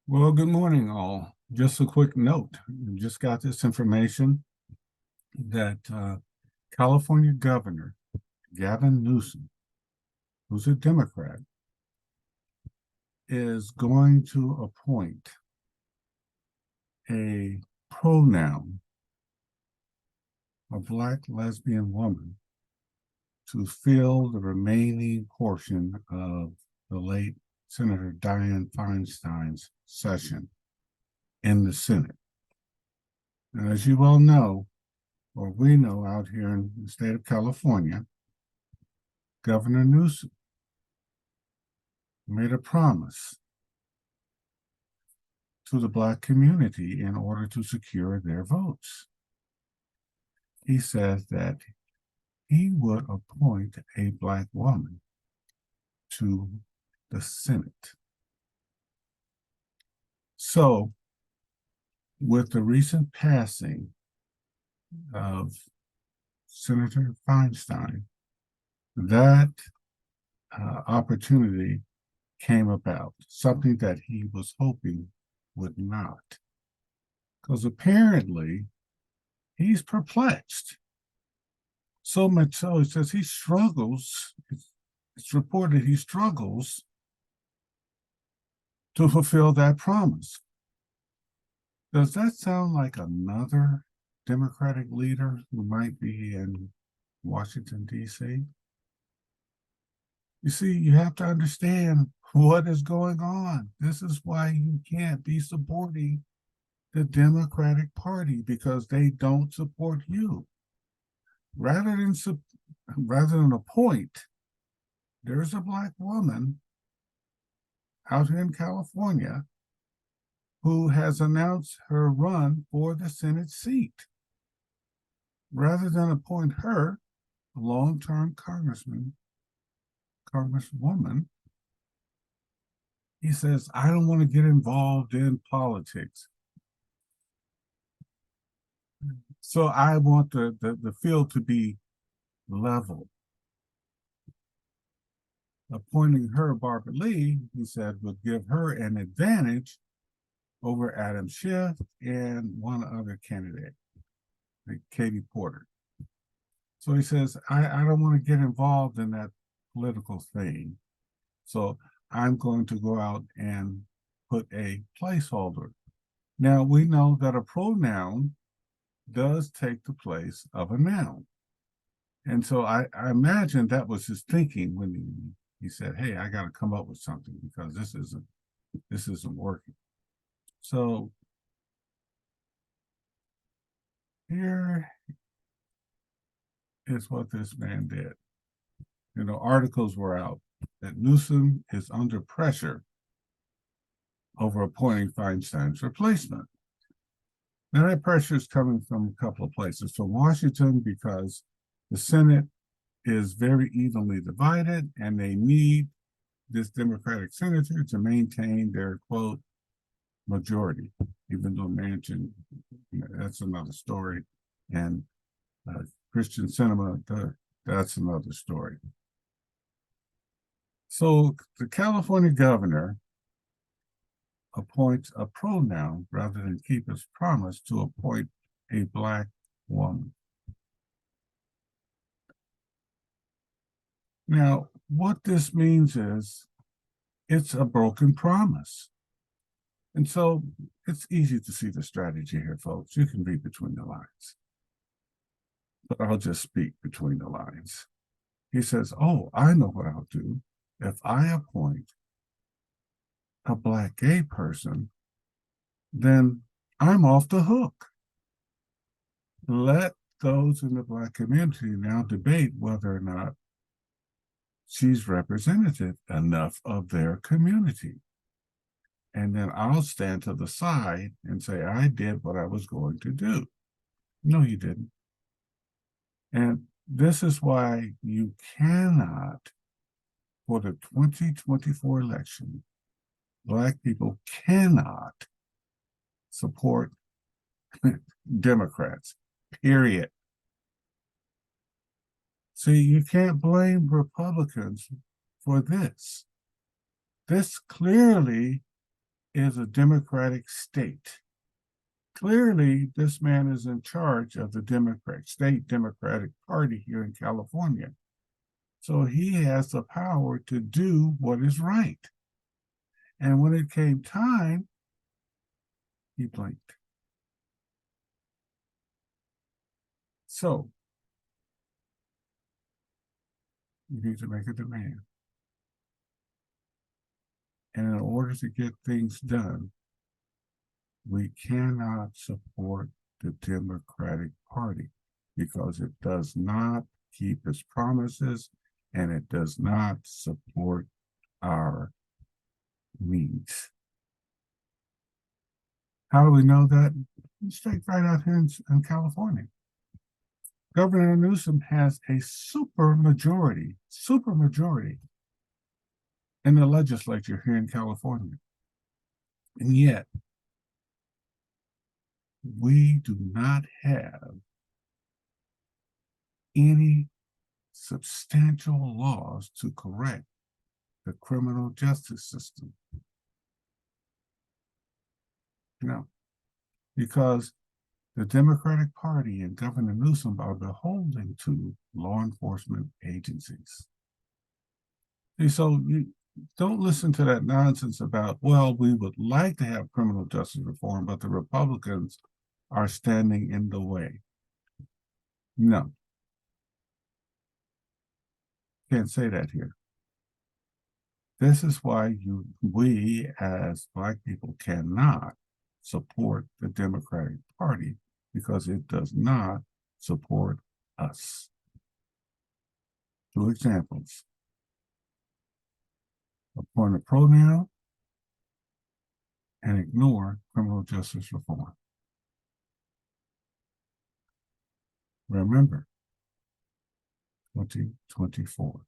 Well, good morning, all. Just a quick note. We just got this information that California Governor Gavin Newsom, who's a Democrat, is going to appoint a pronoun, a Black lesbian woman, to fill the remaining portion of the late Senator Dianne Feinstein's session in the Senate. And as you all know, or we know out here in the state of California, Governor Newsom made a promise to the Black community in order to secure their votes. He says that he would appoint a Black woman to the Senate. So, with the recent passing of Senator Feinstein, that opportunity came about, something that he was hoping would not. Because apparently he's perplexed. So much so, he says he struggles. It's reported he struggles to fulfill that promise. Does that sound like another Democratic leader who might be in Washington, D.C.? You see, you have to understand what is going on. This is why you can't be supporting the Democratic Party, because they don't support you. Rather than appoint, there's a Black woman out here in California who has announced her run for the Senate seat. Rather than appoint her, a long-term congresswoman, he says, I don't want to get involved in politics. So I want the field to be level. Appointing her, Barbara Lee, he said, would give her an advantage over Adam Schiff and one other candidate, like Katie Porter. So he says, I don't want to get involved in that political thing. So I'm going to go out and put a placeholder. Now, we know that a pronoun does take the place of a noun. And so I imagine that was his thinking when he said, hey, I got to come up with something because this isn't working. So here is what this man did. Articles were out that Newsom is under pressure over appointing Feinstein's replacement. Now, that pressure is coming from a couple of places. From Washington, because the Senate is very evenly divided, and they need this Democratic senator to maintain their, quote, majority, even though Manchin, that's another story. And Christian Cinema, that's another story. So the California governor appoints a pronoun rather than keep his promise to appoint a Black woman. Now, what this means is it's a broken promise. And so it's easy to see the strategy here, folks. You can read between the lines. But I'll just speak between the lines. He says, oh, I know what I'll do. If I appoint a Black gay person, then I'm off the hook. Let those in the Black community now debate whether or not she's representative enough of their community. And then I'll stand to the side and say, I did what I was going to do. No, you didn't. And this is why you cannot, for the 2024 election, Black people cannot support Democrats, period. See, you can't blame Republicans for this. This clearly is a Democratic state. Clearly, this man is in charge of the state Democratic Party here in California. So he has the power to do what is right. And when it came time, he blinked. So you need to make a demand. And in order to get things done, we cannot support the Democratic Party because it does not keep its promises and it does not support our needs. How do we know that? Let's take right out here in California. Governor Newsom has a super majority in the legislature here in California. And yet, we do not have any substantial laws to correct the criminal justice system. No, because the Democratic Party and Governor Newsom are beholden to law enforcement agencies. And so you don't listen to that nonsense about, well, we would like to have criminal justice reform, but the Republicans are standing in the way. No. Can't say that here. This is why we as Black people cannot support the Democratic Party because it does not support us. 2 examples. Appoint a pronoun and ignore criminal justice reform. Remember, 2024.